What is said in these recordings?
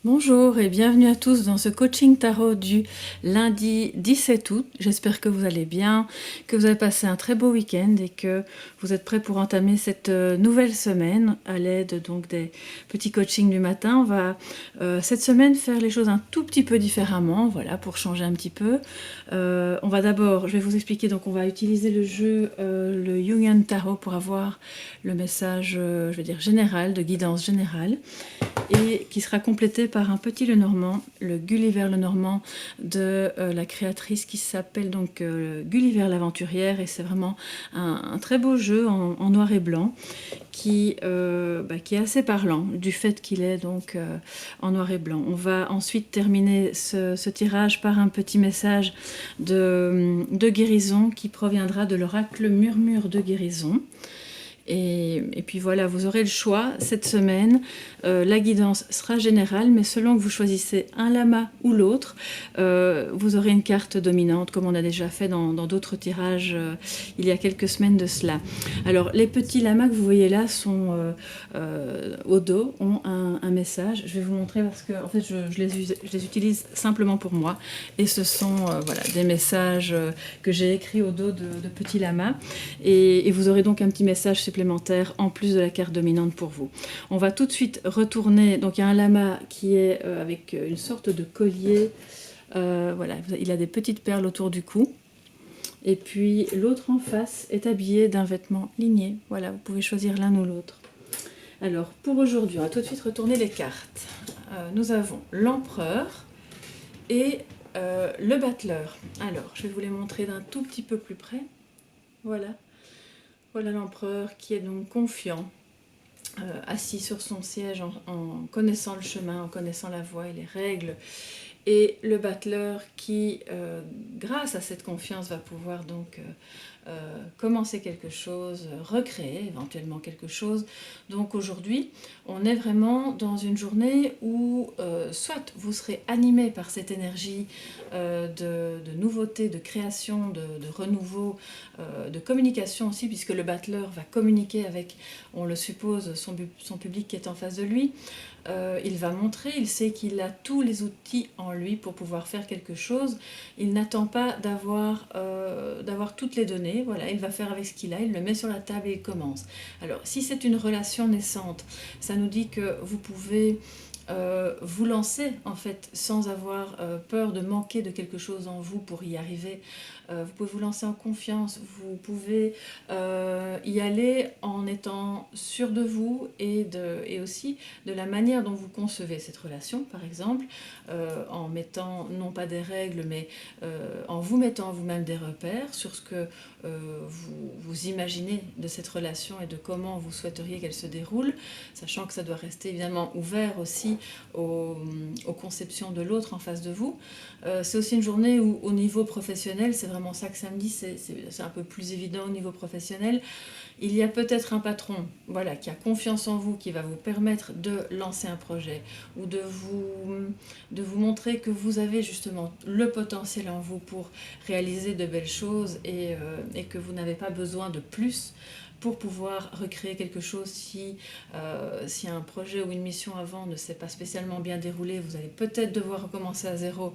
Bonjour et bienvenue à tous dans ce coaching tarot du lundi 17 août. J'espère que vous allez bien, que vous avez passé un très beau week-end et que vous êtes prêts pour entamer cette nouvelle semaine à l'aide donc des petits coachings du matin. On va cette semaine faire les choses un tout petit peu différemment, voilà, pour changer un petit peu. On va d'abord, je vais vous expliquer, donc on va utiliser le jeu, le Jungian Tarot pour avoir le message, je vais dire général, de guidance générale, et qui sera complété par un petit Lenormand, le Gulliver Lenormand de la créatrice qui s'appelle donc Gulliver l'aventurière, et c'est vraiment un très beau jeu en noir et blanc qui est assez parlant du fait qu'il est donc en noir et blanc. On va ensuite terminer ce tirage par un petit message de guérison qui proviendra de l'oracle Murmure de guérison. Et puis voilà, vous aurez le choix cette semaine. La guidance sera générale, mais selon que vous choisissez un lama ou l'autre, vous aurez une carte dominante, comme on a déjà fait dans d'autres tirages il y a quelques semaines de cela. Alors, les petits lamas que vous voyez là sont au dos, ont un message. Je vais vous montrer parce que en fait, je les utilise simplement pour moi. Et ce sont voilà, des messages que j'ai écrits au dos de petits lamas. Et vous aurez donc un petit message supplémentaire en plus de la carte dominante pour vous. On va tout de suite retourner. Donc il y a un lama qui est avec une sorte de collier. Voilà, il a des petites perles autour du cou. Et puis l'autre en face est habillé d'un vêtement ligné. Voilà, vous pouvez choisir l'un ou l'autre. Alors pour aujourd'hui, on va tout de suite retourner les cartes. Nous avons l'empereur et le battleur. Alors, je vais vous les montrer d'un tout petit peu plus près. Voilà. Voilà l'empereur qui est donc confiant, assis sur son siège en connaissant le chemin, en connaissant la voie et les règles. Et le battleur qui, grâce à cette confiance, va pouvoir donc commencer quelque chose, recréer éventuellement quelque chose. Donc aujourd'hui, on est vraiment dans une journée où soit vous serez animé par cette énergie de nouveauté, de création, de renouveau, de communication aussi, puisque le battleur va communiquer avec, on le suppose, son public qui est en face de lui. Il va montrer, il sait qu'il a tous les outils en lui pour pouvoir faire quelque chose. Il n'attend pas d'avoir toutes les données. Voilà, il va faire avec ce qu'il a, il le met sur la table et il commence. Alors, si c'est une relation naissante, ça nous dit que vous pouvez vous lancer en fait sans avoir peur de manquer de quelque chose en vous pour y arriver. Vous pouvez vous lancer en confiance, vous pouvez y aller en étant sûr de vous et aussi de la manière dont vous concevez cette relation, par exemple, en mettant non pas des règles, mais en vous mettant vous-même des repères sur ce que vous imaginez de cette relation et de comment vous souhaiteriez qu'elle se déroule, sachant que ça doit rester évidemment ouvert aussi aux conceptions de l'autre en face de vous. C'est aussi une journée où au niveau professionnel, c'est vraiment ça que ça me dit, c'est un peu plus évident au niveau professionnel. Il y a peut-être un patron, voilà, qui a confiance en vous, qui va vous permettre de lancer un projet ou de vous montrer que vous avez justement le potentiel en vous pour réaliser de belles choses et que vous n'avez pas besoin de plus pour pouvoir recréer quelque chose. Si un projet ou une mission avant ne s'est pas spécialement bien déroulé, vous allez peut-être devoir recommencer à zéro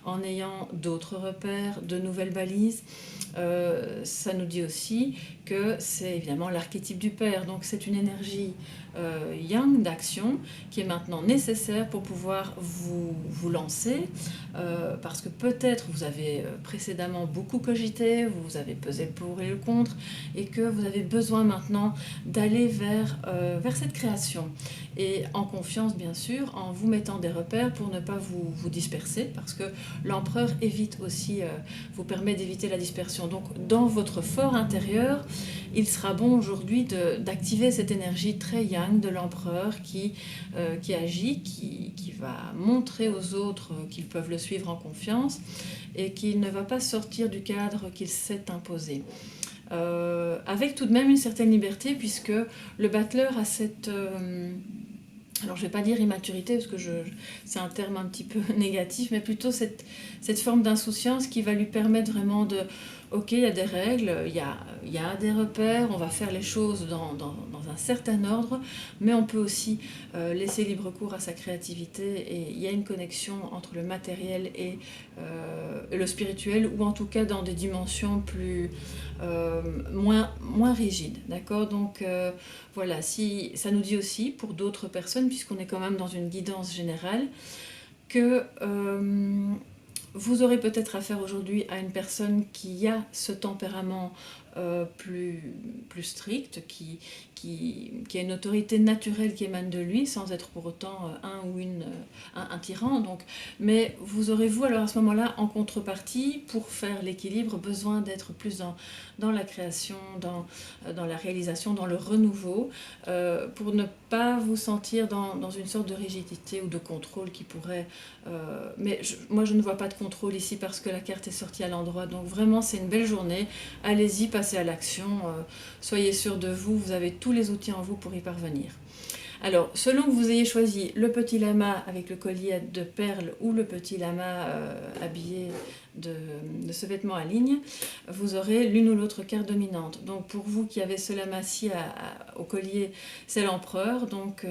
en ayant d'autres repères, de nouvelles balises. Ça nous dit aussi que c'est évidemment l'archétype du père, donc c'est une énergie yang d'action qui est maintenant nécessaire pour pouvoir vous lancer, parce que peut-être vous avez précédemment beaucoup cogité, vous avez pesé le pour et le contre, et que vous avez besoin maintenant d'aller vers cette création. Et en confiance, bien sûr, en vous mettant des repères pour ne pas vous disperser, parce que l'empereur évite aussi, vous permet d'éviter la dispersion. Donc, dans votre fort intérieur, il sera bon aujourd'hui d'activer cette énergie très yang de l'empereur qui agit, qui va montrer aux autres qu'ils peuvent le suivre en confiance et qu'il ne va pas sortir du cadre qu'il s'est imposé. Avec tout de même une certaine liberté, puisque le battleur a cette... alors je ne vais pas dire immaturité, parce que c'est un terme un petit peu négatif, mais plutôt cette forme d'insouciance qui va lui permettre vraiment ok, il y a des règles, il y a des repères, on va faire les choses dans un certain ordre, mais on peut aussi laisser libre cours à sa créativité et il y a une connexion entre le matériel et le spirituel, ou en tout cas dans des dimensions moins rigides, d'accord. Donc voilà, si, ça nous dit aussi pour d'autres personnes, puisqu'on est quand même dans une guidance générale, que vous aurez peut-être affaire aujourd'hui à une personne qui a ce tempérament plus strict, qui a une autorité naturelle qui émane de lui, sans être pour autant un tyran. Donc. Mais vous aurez, vous, alors à ce moment-là, en contrepartie, pour faire l'équilibre, besoin d'être plus dans la création, dans la réalisation, dans le renouveau, pour ne pas vous sentir dans une sorte de rigidité ou de contrôle qui pourrait... mais moi, je ne vois pas de contrôle ici parce que la carte est sortie à l'endroit. Donc vraiment, c'est une belle journée. Allez-y, passez à l'action. Soyez sûr de vous. Vous avez tous les outils en vous pour y parvenir. Alors, selon que vous ayez choisi le petit lama avec le collier de perles ou le petit lama habillé de ce vêtement à ligne, vous aurez l'une ou l'autre carte dominante. Donc pour vous qui avez ce lama-ci au collier, c'est l'empereur. Donc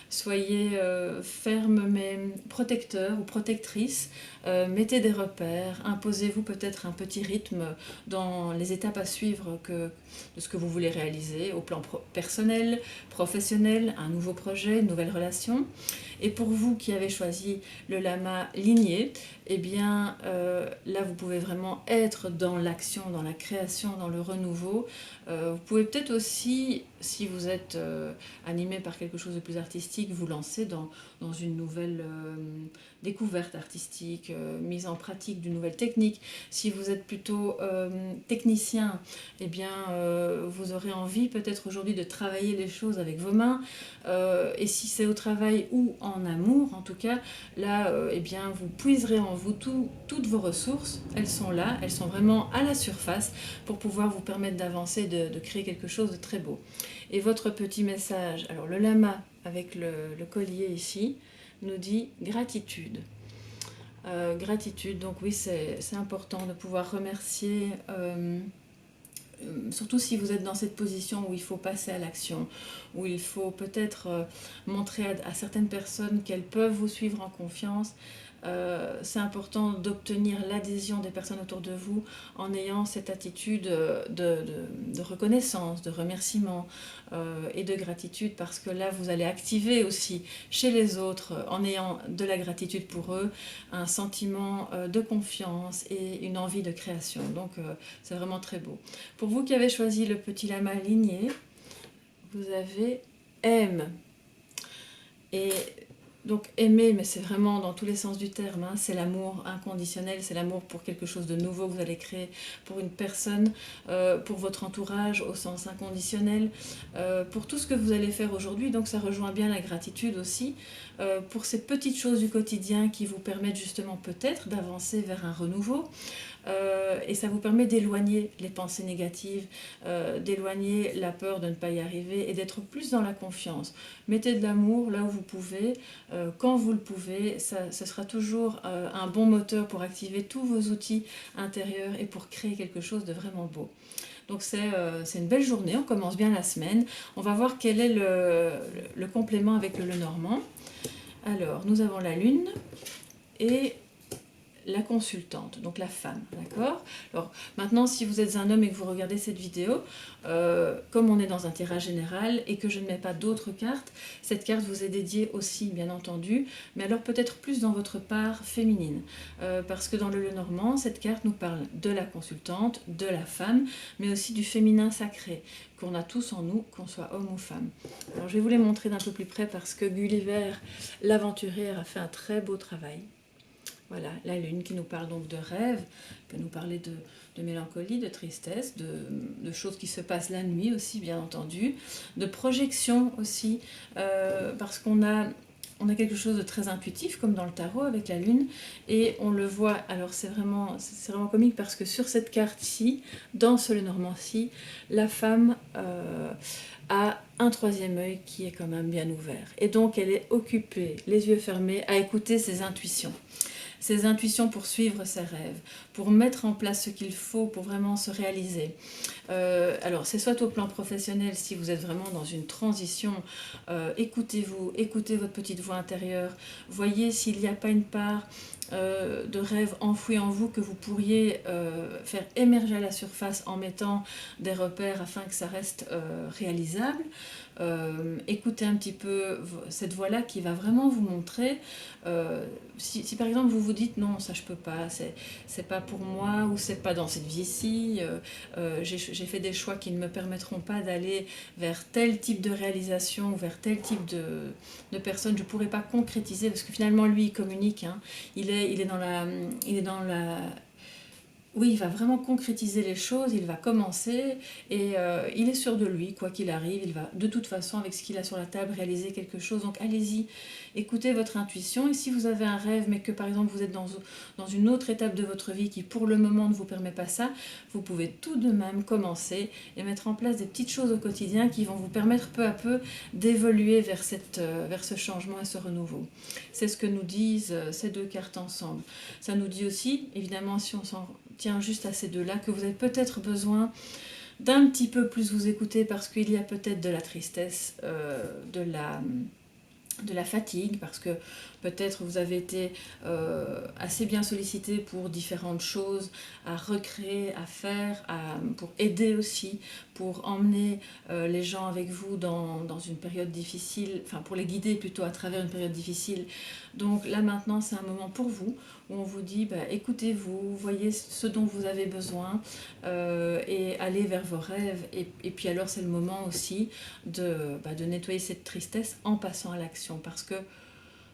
soyez ferme mais protecteur ou protectrice. Mettez des repères, imposez-vous peut-être un petit rythme dans les étapes à suivre de ce que vous voulez réaliser au plan personnel, professionnel, un nouveau projet, une nouvelle relation. Et pour vous qui avez choisi le lama ligné, eh bien là vous pouvez vraiment être dans l'action, dans la création, dans le renouveau. Vous pouvez peut-être aussi, si vous êtes animé par quelque chose de plus artistique, vous lancer dans une nouvelle découverte artistique, mise en pratique d'une nouvelle technique. Si vous êtes plutôt technicien, eh bien vous aurez envie peut-être aujourd'hui de travailler les choses avec vos mains. Et si c'est au travail ou en amour, en tout cas, là, eh bien, vous puiserez en vous toutes vos ressources. Elles sont là, elles sont vraiment à la surface pour pouvoir vous permettre d'avancer, de créer quelque chose de très beau. Et votre petit message, alors le lama avec le collier ici, nous dit gratitude. Gratitude, donc oui, c'est important de pouvoir remercier... surtout si vous êtes dans cette position où il faut passer à l'action, où il faut peut-être montrer à certaines personnes qu'elles peuvent vous suivre en confiance. C'est important d'obtenir l'adhésion des personnes autour de vous en ayant cette attitude de reconnaissance, de remerciement et de gratitude, parce que là vous allez activer aussi chez les autres, en ayant de la gratitude pour eux, un sentiment de confiance et une envie de création. Donc c'est vraiment très beau. Pour vous qui avez choisi le petit lama aligné, vous avez M. Et donc aimer, mais c'est vraiment dans tous les sens du terme, hein, c'est l'amour inconditionnel, c'est l'amour pour quelque chose de nouveau que vous allez créer, pour une personne, pour votre entourage au sens inconditionnel, pour tout ce que vous allez faire aujourd'hui. Donc ça rejoint bien la gratitude aussi, pour ces petites choses du quotidien qui vous permettent justement peut-être d'avancer vers un renouveau. Et ça vous permet d'éloigner les pensées négatives, d'éloigner la peur de ne pas y arriver et d'être plus dans la confiance. Mettez de l'amour là où vous pouvez, quand vous le pouvez. Ce sera toujours un bon moteur pour activer tous vos outils intérieurs et pour créer quelque chose de vraiment beau. Donc c'est une belle journée, on commence bien la semaine. On va voir quel est le complément avec le Lenormand. Alors, nous avons la lune et la consultante, donc la femme, d'accord. Alors maintenant, si vous êtes un homme et que vous regardez cette vidéo, comme on est dans un tirage général et que je ne mets pas d'autres cartes, cette carte vous est dédiée aussi, bien entendu, mais alors peut-être plus dans votre part féminine, parce que dans le Lenormand, cette carte nous parle de la consultante, de la femme, mais aussi du féminin sacré, qu'on a tous en nous, qu'on soit homme ou femme. Alors je vais vous les montrer d'un peu plus près parce que Gulliver, l'aventurière, a fait un très beau travail. Voilà, la lune qui nous parle donc de rêve, peut nous parler de mélancolie, de tristesse, de choses qui se passent la nuit aussi, bien entendu, de projection aussi, parce qu'on a quelque chose de très intuitif, comme dans le tarot avec la lune, et on le voit. Alors c'est vraiment comique parce que sur cette carte-ci, dans ce Lenormand-ci, la femme a un troisième œil qui est quand même bien ouvert. Et donc elle est occupée, les yeux fermés, à écouter ses intuitions. ses intuitions pour suivre ses rêves, pour mettre en place ce qu'il faut pour vraiment se réaliser. Alors c'est soit au plan professionnel, si vous êtes vraiment dans une transition, écoutez-vous, écoutez votre petite voix intérieure, voyez s'il n'y a pas une part de rêve enfoui en vous que vous pourriez faire émerger à la surface en mettant des repères afin que ça reste réalisable. Écoutez un petit peu cette voix-là qui va vraiment vous montrer si par exemple vous vous dites non, ça je peux pas, c'est pas pour moi, ou c'est pas dans cette vie-ci, j'ai fait des choix qui ne me permettront pas d'aller vers tel type de réalisation ou vers tel type de personne, je pourrais pas concrétiser, parce que finalement lui il communique, hein, il est dans la oui, il va vraiment concrétiser les choses, il va commencer et il est sûr de lui, quoi qu'il arrive, il va de toute façon, avec ce qu'il a sur la table, réaliser quelque chose. Donc allez-y, écoutez votre intuition, et si vous avez un rêve, mais que par exemple vous êtes dans une autre étape de votre vie qui pour le moment ne vous permet pas ça, vous pouvez tout de même commencer et mettre en place des petites choses au quotidien qui vont vous permettre peu à peu d'évoluer vers ce changement et ce renouveau. C'est ce que nous disent ces deux cartes ensemble. Ça nous dit aussi, évidemment, si on s'en tient juste à ces deux-là, que vous avez peut-être besoin d'un petit peu plus vous écouter, parce qu'il y a peut-être de la tristesse, de la fatigue, parce que peut-être vous avez été assez bien sollicité pour différentes choses, à recréer, à faire, pour aider aussi, pour emmener les gens avec vous dans une période difficile, enfin pour les guider plutôt à travers une période difficile. Donc là maintenant c'est un moment pour vous, où on vous dit écoutez-vous, voyez ce dont vous avez besoin et allez vers vos rêves. Et puis alors c'est le moment aussi de nettoyer cette tristesse en passant à l'action, parce que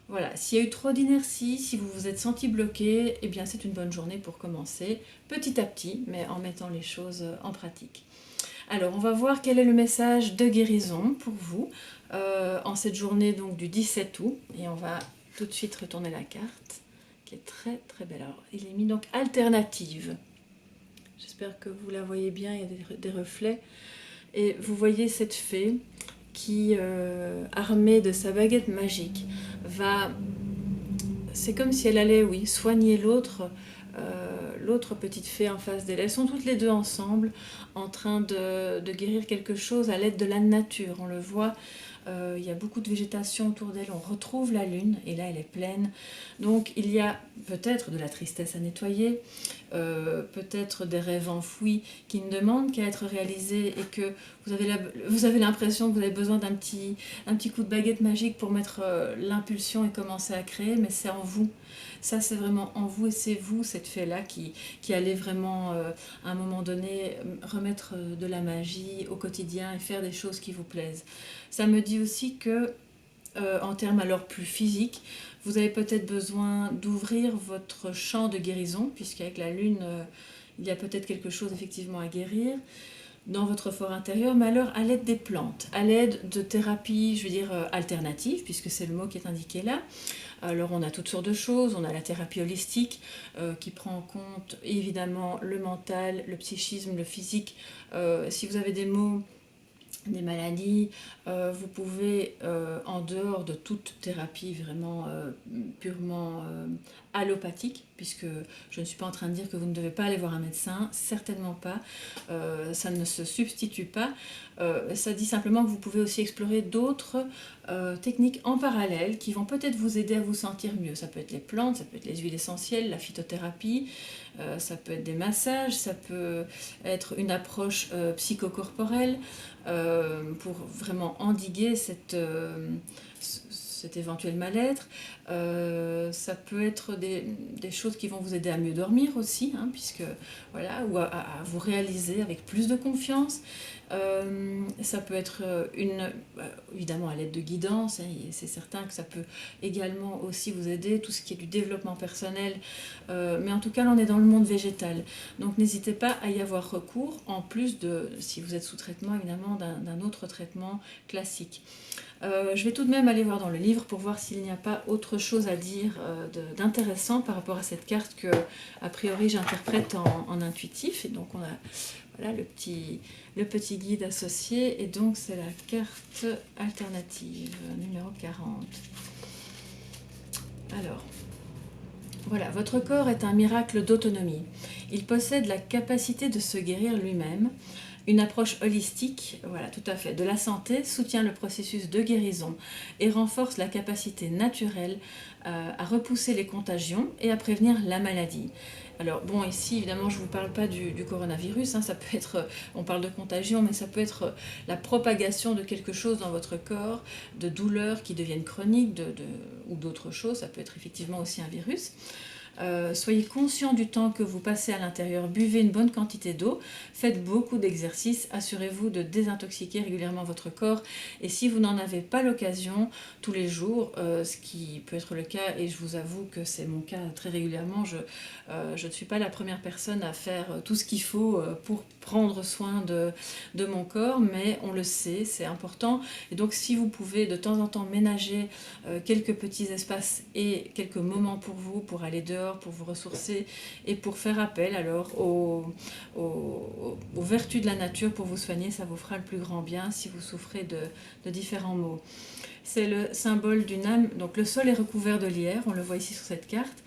voilà, s'il y a eu trop d'inertie, si vous vous êtes senti bloqué, eh bien c'est une bonne journée pour commencer, petit à petit, mais en mettant les choses en pratique. Alors, on va voir quel est le message de guérison pour vous en cette journée donc, du 17 août. Et on va tout de suite retourner la carte, qui est très très belle. Alors, il est mis donc alternative. J'espère que vous la voyez bien, il y a des reflets. Et vous voyez cette fée qui, armée de sa baguette magique, va... C'est comme si elle allait, oui, soigner l'autre petite fée en face d'elle. Elles sont toutes les deux ensemble, en train de guérir quelque chose à l'aide de la nature. On le voit, il y a beaucoup de végétation autour d'elle, on retrouve la lune, et là elle est pleine. Donc il y a peut-être de la tristesse à nettoyer, peut-être des rêves enfouis qui ne demandent qu'à être réalisés, et que vous avez l'impression que vous avez besoin d'un petit coup de baguette magique pour mettre l'impulsion et commencer à créer, mais c'est en vous. Ça, c'est vraiment en vous, et c'est vous, cette fée-là, qui allez vraiment, à un moment donné, remettre de la magie au quotidien et faire des choses qui vous plaisent. Ça me dit aussi que, en termes alors plus physiques, vous avez peut-être besoin d'ouvrir votre champ de guérison, puisqu'avec la lune, il y a peut-être quelque chose effectivement à guérir dans votre fort intérieur, mais alors à l'aide des plantes, à l'aide de thérapies, je veux dire, alternatives, puisque c'est le mot qui est indiqué là. Alors on a toutes sortes de choses, on a la thérapie holistique qui prend en compte évidemment le mental, le psychisme, le physique. Si vous avez des maux, des maladies, vous pouvez, en dehors de toute thérapie vraiment purement allopathique, puisque je ne suis pas en train de dire que vous ne devez pas aller voir un médecin, certainement pas, ça ne se substitue pas, ça dit simplement que vous pouvez aussi explorer d'autres techniques en parallèle qui vont peut-être vous aider à vous sentir mieux. Ça peut être les plantes, ça peut être les huiles essentielles, la phytothérapie, ça peut être des massages, ça peut être une approche psychocorporelle pour vraiment endiguer cet éventuel mal-être. Ça peut être des choses qui vont vous aider à mieux dormir aussi, hein, puisque, voilà, ou à vous réaliser avec plus de confiance. Ça peut être évidemment à l'aide de guidance, hein, c'est certain que ça peut également aussi vous aider, tout ce qui est du développement personnel, mais en tout cas là on est dans le monde végétal, donc n'hésitez pas à y avoir recours, en plus de, si vous êtes sous traitement évidemment, d'un autre traitement classique. Je vais tout de même aller voir dans le livre pour voir s'il n'y a pas autre chose à dire d'intéressant par rapport à cette carte que, a priori, j'interprète en intuitif. Et donc on a voilà, le petit guide associé, et donc c'est la carte alternative, numéro 40. Alors, Voilà, votre corps est un miracle d'autonomie. Il possède la capacité de se guérir lui-même. Une approche holistique, voilà, tout à fait, de la santé soutient le processus de guérison et renforce la capacité naturelle à repousser les contagions et à prévenir la maladie. Alors bon, ici évidemment je ne vous parle pas du coronavirus, hein, ça peut être, on parle de contagion, mais ça peut être la propagation de quelque chose dans votre corps, de douleurs qui deviennent chroniques ou d'autres choses, ça peut être effectivement aussi un virus. Soyez conscient du temps que vous passez à l'intérieur, buvez une bonne quantité d'eau, faites beaucoup d'exercices, assurez-vous de désintoxiquer régulièrement votre corps et si vous n'en avez pas l'occasion tous les jours, ce qui peut être le cas et je vous avoue que c'est mon cas très régulièrement, je ne suis pas la première personne à faire tout ce qu'il faut pour prendre soin de mon corps, mais on le sait, c'est important et donc si vous pouvez de temps en temps ménager quelques petits espaces et quelques moments pour vous, pour aller dehors, pour vous ressourcer et pour faire appel alors aux vertus de la nature pour vous soigner, ça vous fera le plus grand bien si vous souffrez de différents maux. C'est le symbole d'une âme, donc le sol est recouvert de lierre, on le voit ici sur cette carte,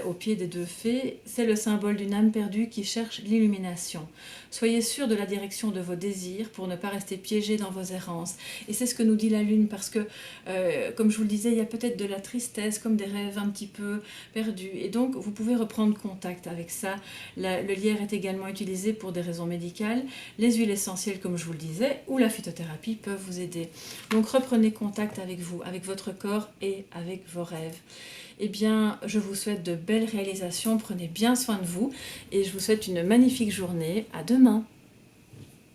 au pied des deux fées, c'est le symbole d'une âme perdue qui cherche l'illumination. Soyez sûr de la direction de vos désirs pour ne pas rester piégé dans vos errances. Et c'est ce que nous dit la lune parce que, comme je vous le disais, il y a peut-être de la tristesse, comme des rêves un petit peu perdus. Et donc, vous pouvez reprendre contact avec ça. Le lierre est également utilisé pour des raisons médicales. Les huiles essentielles, comme je vous le disais, ou la phytothérapie peuvent vous aider. Donc, reprenez contact avec vous, avec votre corps et avec vos rêves. Eh bien, je vous souhaite de belles réalisations, prenez bien soin de vous et je vous souhaite une magnifique journée. À demain!